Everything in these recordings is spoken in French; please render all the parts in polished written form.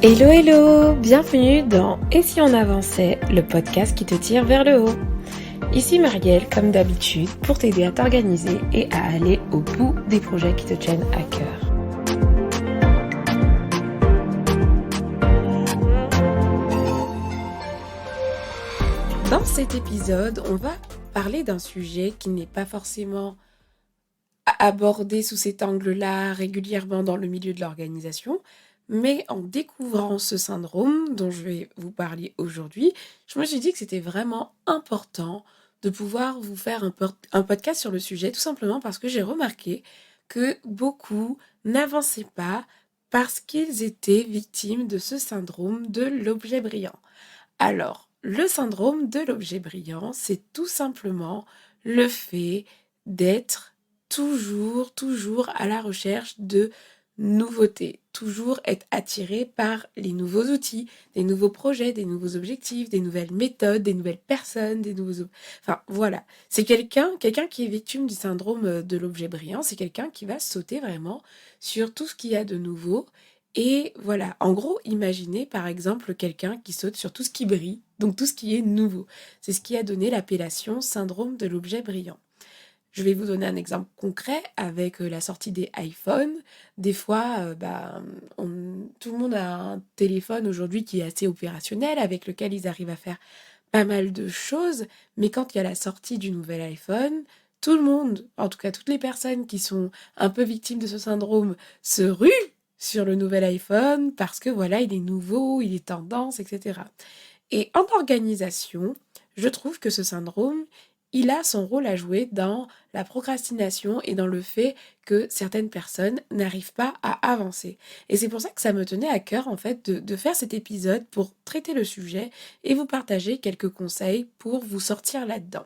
Hello hello, bienvenue dans Et si on avançait, le podcast qui te tire vers le haut. Ici Marielle, comme d'habitude, pour t'aider à t'organiser et à aller au bout des projets qui te tiennent à cœur. Dans cet épisode, on va parler d'un sujet qui n'est pas forcément abordé sous cet angle-là régulièrement dans le milieu de l'organisation, mais en découvrant ce syndrome dont je vais vous parler aujourd'hui, je me suis dit que c'était vraiment important de pouvoir vous faire un podcast sur le sujet, tout simplement parce que j'ai remarqué que beaucoup n'avançaient pas parce qu'ils étaient victimes de ce syndrome de l'objet brillant. Alors, le syndrome de l'objet brillant, c'est tout simplement le fait d'être toujours à la recherche de nouveautés, toujours être attiré par les nouveaux outils, des nouveaux projets, des nouveaux objectifs, des nouvelles méthodes, des nouvelles personnes, Enfin, voilà. C'est quelqu'un qui est victime du syndrome de l'objet brillant, c'est quelqu'un qui va sauter vraiment sur tout ce qu'il y a de nouveau. Et voilà, en gros, imaginez par exemple quelqu'un qui saute sur tout ce qui brille, donc tout ce qui est nouveau. C'est ce qui a donné l'appellation syndrome de l'objet brillant. Je vais vous donner un exemple concret avec la sortie des iPhones. Des fois, tout le monde a un téléphone aujourd'hui qui est assez opérationnel, avec lequel ils arrivent à faire pas mal de choses. Mais quand il y a la sortie du nouvel iPhone, tout le monde, en tout cas toutes les personnes qui sont un peu victimes de ce syndrome, se ruent sur le nouvel iPhone parce que voilà, il est nouveau, il est tendance, etc. Et en organisation, je trouve que ce syndrome, il a son rôle à jouer dans la procrastination et dans le fait que certaines personnes n'arrivent pas à avancer. Et c'est pour ça que ça me tenait à cœur, en fait, de faire cet épisode pour traiter le sujet et vous partager quelques conseils pour vous sortir là-dedans.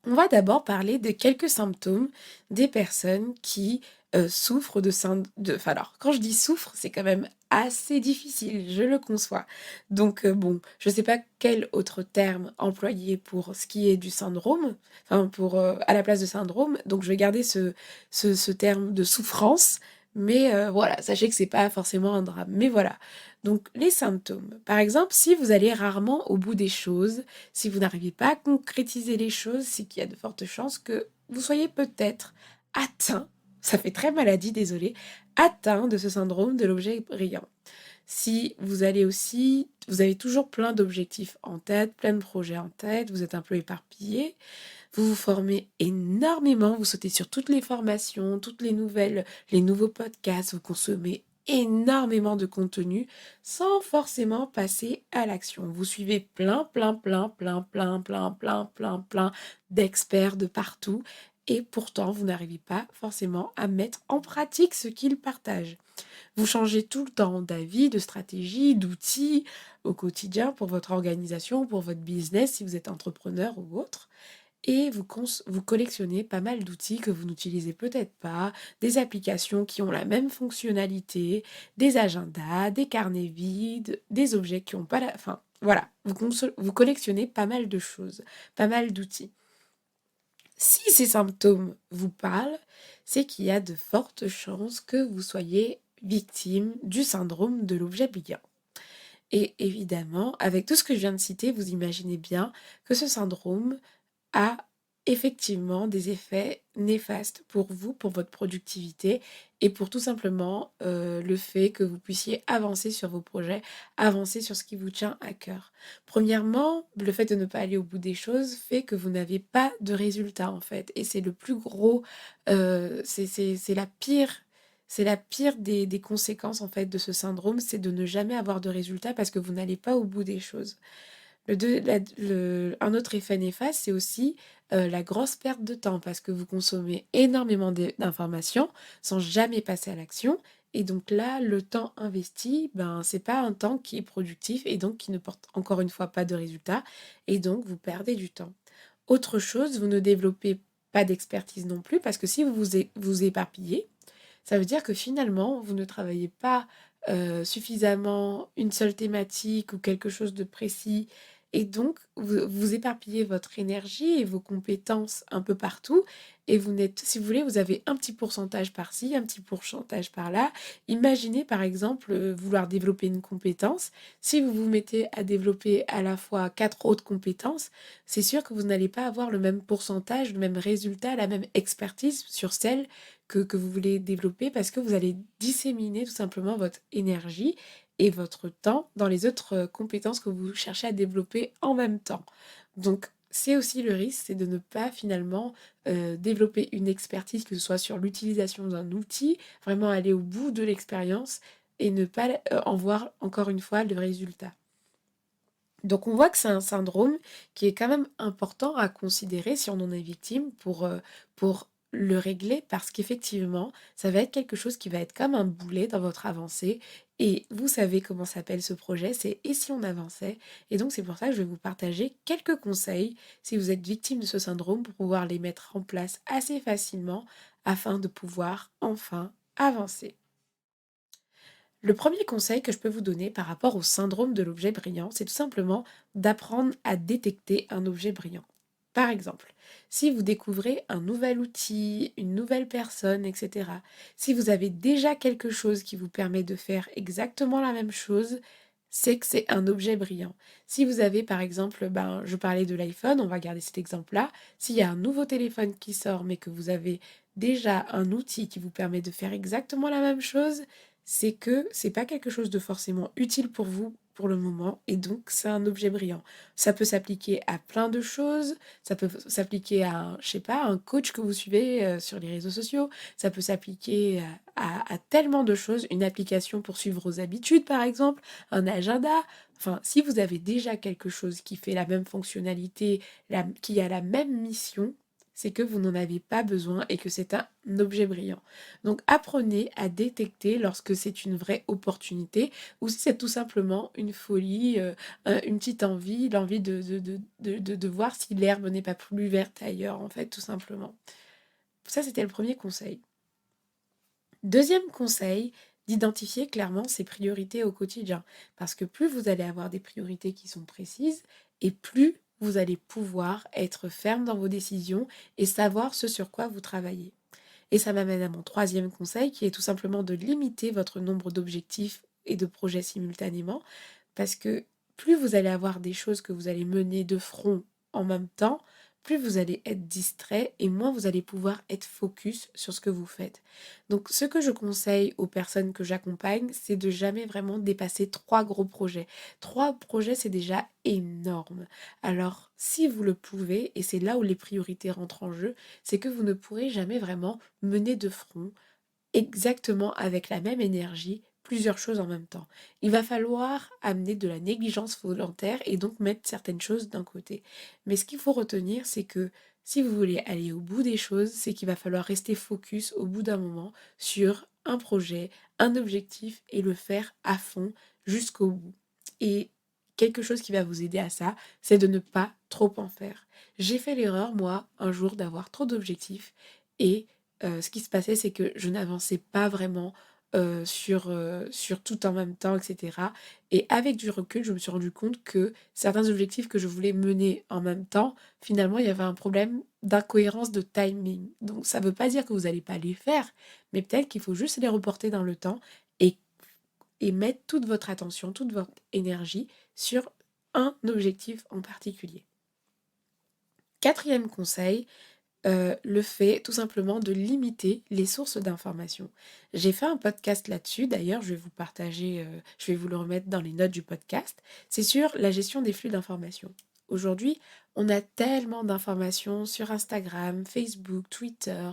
On va d'abord parler de quelques symptômes des personnes qui souffrent de syndrome. Enfin alors, quand je dis souffre, c'est quand même assez difficile, je le conçois. Donc bon, je ne sais pas quel autre terme employer pour ce qui est du syndrome, enfin pour à la place de syndrome. Donc je vais garder ce terme de souffrance, mais voilà, sachez que c'est pas forcément un drame. Mais voilà. Donc les symptômes. Par exemple, si vous allez rarement au bout des choses, si vous n'arrivez pas à concrétiser les choses, c'est qu'il y a de fortes chances que vous soyez peut-être atteint, ça fait très maladie, désolé, atteint de ce syndrome de l'objet brillant. Si vous allez aussi, vous avez toujours plein d'objectifs en tête, plein de projets en tête, vous êtes un peu éparpillé, vous vous formez énormément, vous sautez sur toutes les formations, toutes les nouvelles, les nouveaux podcasts, vous consommez énormément de contenu sans forcément passer à l'action. Vous suivez plein d'experts de partout et pourtant vous n'arrivez pas forcément à mettre en pratique ce qu'ils partagent. Vous changez tout le temps d'avis, de stratégie, d'outils au quotidien pour votre organisation, pour votre business si vous êtes entrepreneur ou autre. Et vous collectionnez pas mal d'outils que vous n'utilisez peut-être pas, des applications qui ont la même fonctionnalité, des agendas, des carnets vides, des objets qui n'ont pas la... Enfin, voilà, vous collectionnez pas mal de choses, pas mal d'outils. Si ces symptômes vous parlent, c'est qu'il y a de fortes chances que vous soyez victime du syndrome de l'objet brillant. Et évidemment, avec tout ce que je viens de citer, vous imaginez bien que ce syndrome a effectivement des effets néfastes pour vous, pour votre productivité et pour tout simplement le fait que vous puissiez avancer sur vos projets, avancer sur ce qui vous tient à cœur. Premièrement, le fait de ne pas aller au bout des choses fait que vous n'avez pas de résultat en fait. Et c'est le plus gros, c'est la pire. C'est la pire des conséquences en fait de ce syndrome, c'est de ne jamais avoir de résultat parce que vous n'allez pas au bout des choses. Un autre effet néfaste, c'est aussi la grosse perte de temps parce que vous consommez énormément d'informations sans jamais passer à l'action. Et donc là, le temps investi, c'est pas un temps qui est productif et donc qui ne porte encore une fois pas de résultat. Et donc, vous perdez du temps. Autre chose, vous ne développez pas d'expertise non plus parce que si vous éparpillez, ça veut dire que finalement, vous ne travaillez pas suffisamment une seule thématique ou quelque chose de précis et donc vous éparpillez votre énergie et vos compétences un peu partout et vous n'êtes si vous voulez, vous avez un petit pourcentage par-ci, un petit pourcentage par-là. Imaginez par exemple, vouloir développer une compétence. Si vous vous mettez à développer à la fois 4 autres compétences, c'est sûr que vous n'allez pas avoir le même pourcentage, le même résultat, la même expertise sur celle que vous voulez développer parce que vous allez disséminer tout simplement votre énergie et votre temps dans les autres compétences que vous cherchez à développer en même temps. Donc, c'est aussi le risque, c'est de ne pas finalement développer une expertise, que ce soit sur l'utilisation d'un outil, vraiment aller au bout de l'expérience et ne pas en voir encore une fois le résultat. Donc on voit que c'est un syndrome qui est quand même important à considérer si on en est victime pour le régler parce qu'effectivement, ça va être quelque chose qui va être comme un boulet dans votre avancée et vous savez comment s'appelle ce projet, c'est «Et si on avançait?» et donc c'est pour ça que je vais vous partager quelques conseils si vous êtes victime de ce syndrome pour pouvoir les mettre en place assez facilement afin de pouvoir enfin avancer. Le premier conseil que je peux vous donner par rapport au syndrome de l'objet brillant, c'est tout simplement d'apprendre à détecter un objet brillant. Par exemple, si vous découvrez un nouvel outil, une nouvelle personne, etc., si vous avez déjà quelque chose qui vous permet de faire exactement la même chose, c'est que c'est un objet brillant. Si vous avez par exemple, je parlais de l'iPhone, on va garder cet exemple-là, s'il y a un nouveau téléphone qui sort mais que vous avez déjà un outil qui vous permet de faire exactement la même chose, c'est que c'est pas quelque chose de forcément utile pour vous pour le moment et donc c'est un objet brillant. Ça peut s'appliquer à plein de choses, ça peut s'appliquer à un, je sais pas, un coach que vous suivez sur les réseaux sociaux, ça peut s'appliquer à tellement de choses, une application pour suivre vos habitudes par exemple, un agenda. Enfin, si vous avez déjà quelque chose qui fait la même fonctionnalité, qui a la même mission, c'est que vous n'en avez pas besoin et que c'est un objet brillant. Donc apprenez à détecter lorsque c'est une vraie opportunité ou si c'est tout simplement une folie, une petite envie, l'envie de voir si l'herbe n'est pas plus verte ailleurs, en fait, tout simplement. Ça, c'était le premier conseil. Deuxième conseil, d'identifier clairement ses priorités au quotidien. Parce que plus vous allez avoir des priorités qui sont précises et plus vous allez pouvoir être ferme dans vos décisions et savoir ce sur quoi vous travaillez. Et ça m'amène à mon troisième conseil qui est tout simplement de limiter votre nombre d'objectifs et de projets simultanément parce que plus vous allez avoir des choses que vous allez mener de front en même temps, plus vous allez être distrait et moins vous allez pouvoir être focus sur ce que vous faites. Donc ce que je conseille aux personnes que j'accompagne, c'est de jamais vraiment dépasser 3 gros projets. 3 projets, c'est déjà énorme. Alors si vous le pouvez, et c'est là où les priorités rentrent en jeu, c'est que vous ne pourrez jamais vraiment mener de front exactement avec la même énergie plusieurs choses en même temps. Il va falloir amener de la négligence volontaire et donc mettre certaines choses d'un côté. Mais ce qu'il faut retenir, c'est que si vous voulez aller au bout des choses, c'est qu'il va falloir rester focus au bout d'un moment sur un projet, un objectif et le faire à fond jusqu'au bout. Et quelque chose qui va vous aider à ça, c'est de ne pas trop en faire. J'ai fait l'erreur, moi, un jour, d'avoir trop d'objectifs et ce qui se passait, c'est que je n'avançais pas vraiment, sur tout en même temps et cetera et avec du recul, je me suis rendu compte que certains objectifs que je voulais mener en même temps, finalement, il y avait un problème d'incohérence de timing. Donc ça ne veut pas dire que vous n'allez pas les faire, mais peut-être qu'il faut juste les reporter dans le temps et mettre toute votre attention, toute votre énergie sur un objectif en particulier. Quatrième conseil, le fait tout simplement de limiter les sources d'informations. J'ai fait un podcast là-dessus, d'ailleurs je vais vous partager, je vais vous le remettre dans les notes du podcast. C'est sur la gestion des flux d'informations. Aujourd'hui, on a tellement d'informations sur Instagram, Facebook, Twitter,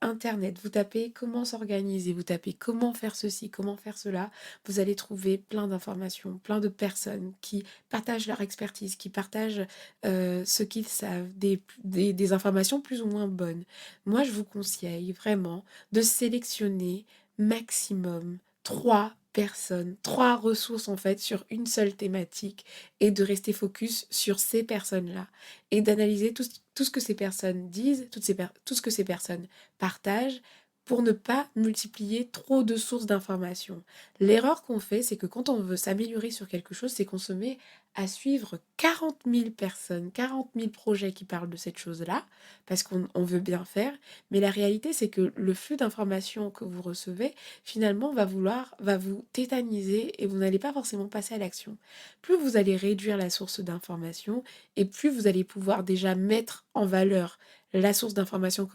Internet. Vous tapez comment s'organiser, vous tapez comment faire ceci, comment faire cela. Vous allez trouver plein d'informations, plein de personnes qui partagent leur expertise, qui partagent ce qu'ils savent, des informations plus ou moins bonnes. Moi, je vous conseille vraiment de sélectionner maximum 3 personnes, 3 ressources en fait sur une seule thématique et de rester focus sur ces personnes-là et d'analyser tout ce que ces personnes disent, tout ce que ces personnes partagent pour ne pas multiplier trop de sources d'informations. L'erreur qu'on fait, c'est que quand on veut s'améliorer sur quelque chose, c'est qu'on se met à suivre 40 000 personnes, 40 000 projets qui parlent de cette chose-là, parce qu'on veut bien faire. Mais la réalité, c'est que le flux d'informations que vous recevez, finalement, va vous tétaniser et vous n'allez pas forcément passer à l'action. Plus vous allez réduire la source d'informations et plus vous allez pouvoir déjà mettre en valeur la source d'information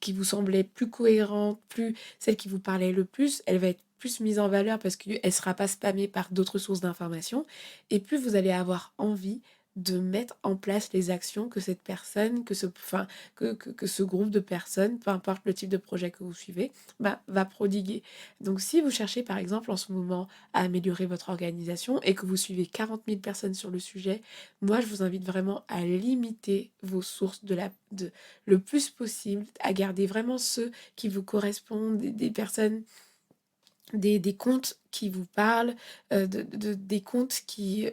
qui vous semblait plus cohérente, plus celle qui vous parlait le plus, elle va être plus mise en valeur parce qu'elle ne sera pas spammée par d'autres sources d'informations. Et plus vous allez avoir envie de mettre en place les actions que cette personne, que ce groupe de personnes, peu importe le type de projet que vous suivez, va prodiguer. Donc si vous cherchez par exemple en ce moment à améliorer votre organisation et que vous suivez 40 000 personnes sur le sujet, moi je vous invite vraiment à limiter vos sources le plus possible, à garder vraiment ceux qui vous correspondent, des personnes des comptes qui vous parlent, des comptes qui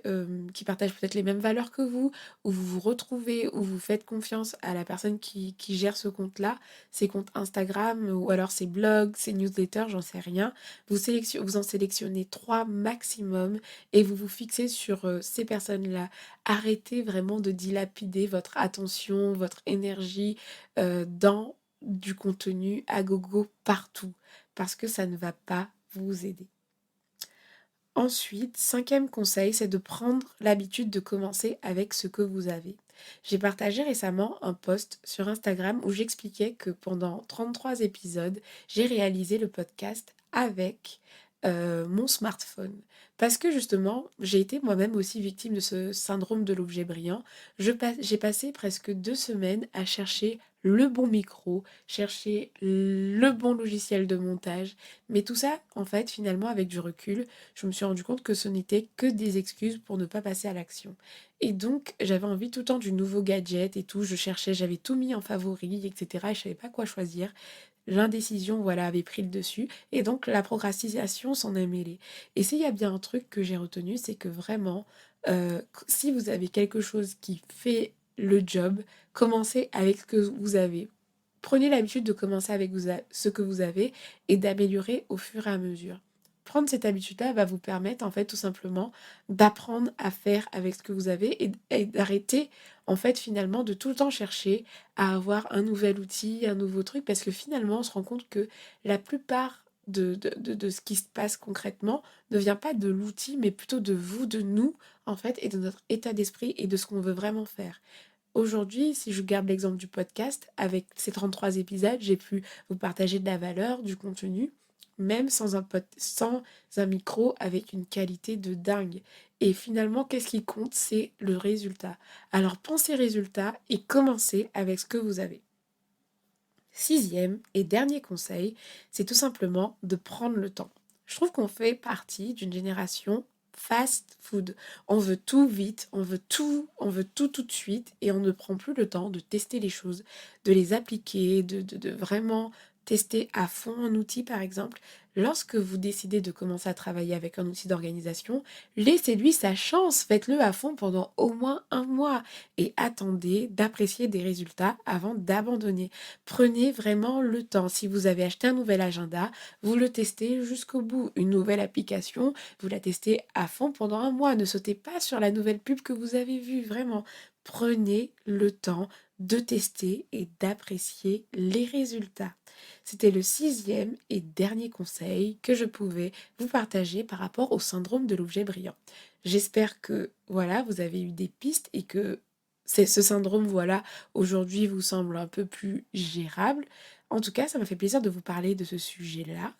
partagent peut-être les mêmes valeurs que vous, où vous vous retrouvez, où vous faites confiance à la personne qui gère ce compte-là, ses comptes Instagram ou alors ses blogs, ses newsletters, j'en sais rien. Vous en sélectionnez 3 maximum et vous vous fixez sur ces personnes-là. Arrêtez vraiment de dilapider votre attention, votre énergie dans du contenu à gogo partout parce que ça ne va pas vous aider. Ensuite, 5e conseil, c'est de prendre l'habitude de commencer avec ce que vous avez. J'ai partagé récemment un post sur Instagram où j'expliquais que pendant 33 épisodes, j'ai réalisé le podcast avec mon smartphone. Parce que justement, j'ai été moi-même aussi victime de ce syndrome de l'objet brillant. J'ai passé presque 2 semaines à chercher le bon micro, chercher le bon logiciel de montage. Mais tout ça, en fait, finalement, avec du recul, je me suis rendu compte que ce n'était que des excuses pour ne pas passer à l'action. Et donc, j'avais envie tout le temps du nouveau gadget et tout. Je cherchais, j'avais tout mis en favori, etc. Et je savais pas quoi choisir. L'indécision, voilà, avait pris le dessus. Et donc, la procrastination s'en est mêlée. Et s'il y a bien un truc que j'ai retenu, c'est que vraiment, si vous avez quelque chose qui fait le job, commencez avec ce que vous avez. Prenez l'habitude de commencer avec ce que vous avez et d'améliorer au fur et à mesure. Prendre cette habitude-là va vous permettre, en fait, tout simplement, d'apprendre à faire avec ce que vous avez et d'arrêter, en fait, finalement, de tout le temps chercher à avoir un nouvel outil, un nouveau truc, parce que finalement, on se rend compte que la plupart de ce qui se passe concrètement ne vient pas de l'outil, mais plutôt de vous, de nous, en fait, et de notre état d'esprit et de ce qu'on veut vraiment faire. Aujourd'hui, si je garde l'exemple du podcast, avec ces 33 épisodes, j'ai pu vous partager de la valeur, du contenu, même sans un micro avec une qualité de dingue. Et finalement, qu'est-ce qui compte? C'est le résultat. Alors pensez résultat et commencez avec ce que vous avez. 6e et dernier conseil, c'est tout simplement de prendre le temps. Je trouve qu'on fait partie d'une génération fast food. On veut tout vite, on veut tout de suite et on ne prend plus le temps de tester les choses, de les appliquer, de vraiment tester à fond un outil par exemple. Lorsque vous décidez de commencer à travailler avec un outil d'organisation, laissez-lui sa chance, faites-le à fond pendant au moins un mois et attendez d'apprécier des résultats avant d'abandonner. Prenez vraiment le temps. Si vous avez acheté un nouvel agenda, vous le testez jusqu'au bout. Une nouvelle application, vous la testez à fond pendant un mois. Ne sautez pas sur la nouvelle pub que vous avez vue. Vraiment, prenez le temps de tester et d'apprécier les résultats. C'était le 6e et dernier conseil que je pouvais vous partager par rapport au syndrome de l'objet brillant. J'espère que voilà, vous avez eu des pistes et que ce syndrome, voilà, aujourd'hui vous semble un peu plus gérable. En tout cas, ça m'a fait plaisir de vous parler de ce sujet-là.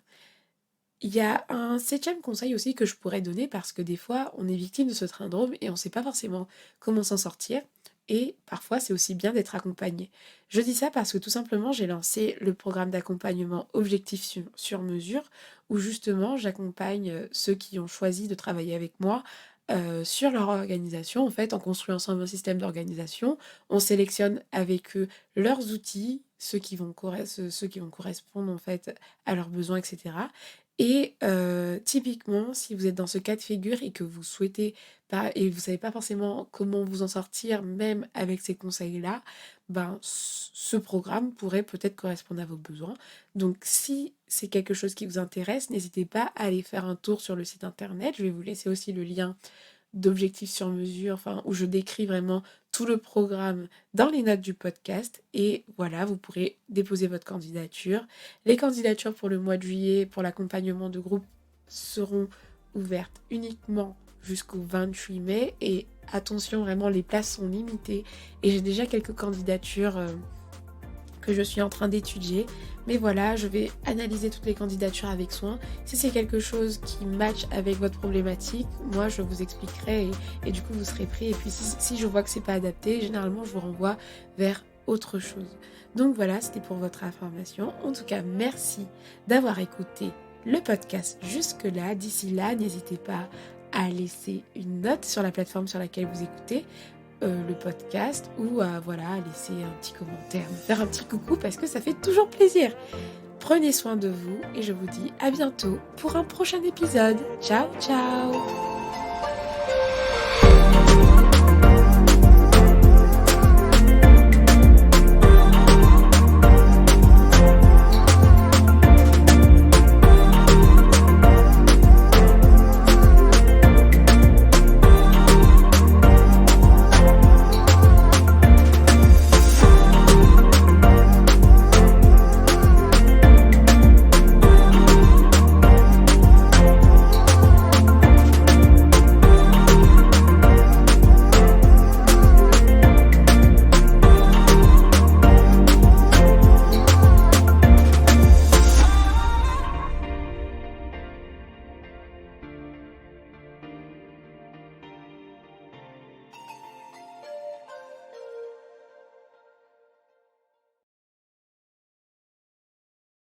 Il y a un 7e conseil aussi que je pourrais donner parce que des fois, on est victime de ce syndrome et on ne sait pas forcément comment s'en sortir. Et parfois, c'est aussi bien d'être accompagné. Je dis ça parce que tout simplement, j'ai lancé le programme d'accompagnement Objectif sur mesure où justement, j'accompagne ceux qui ont choisi de travailler avec moi sur leur organisation. En fait, on construit ensemble un système d'organisation. On sélectionne avec eux leurs outils, ceux qui vont correspondre en fait à leurs besoins, etc. Et typiquement, si vous êtes dans ce cas de figure et que vous souhaitez pas et vous savez pas forcément comment vous en sortir, même avec ces conseils-là, ben, ce programme pourrait peut-être correspondre à vos besoins. Donc si c'est quelque chose qui vous intéresse, n'hésitez pas à aller faire un tour sur le site internet. Je vais vous laisser aussi le lien d'objectifs sur mesure, enfin, où je décris vraiment tout le programme dans les notes du podcast. Et voilà, vous pourrez déposer votre candidature. Les candidatures pour le mois de juillet, pour l'accompagnement de groupe, seront ouvertes uniquement jusqu'au 28 mai. Et attention, vraiment, les places sont limitées. Et j'ai déjà quelques candidatures que je suis en train d'étudier. Mais voilà, je vais analyser toutes les candidatures avec soin. Si c'est quelque chose qui match avec votre problématique, moi je vous expliquerai et du coup vous serez prêt. Et puis si je vois que c'est pas adapté, généralement je vous renvoie vers autre chose. Donc voilà, c'était pour votre information. En tout cas, merci d'avoir écouté le podcast jusque-là. D'ici là, n'hésitez pas à laisser une note sur la plateforme sur laquelle vous écoutez le podcast ou à voilà, laisser un petit commentaire, me faire un petit coucou parce que ça fait toujours plaisir. Prenez soin de vous et je vous dis à bientôt pour un prochain épisode. Ciao ciao.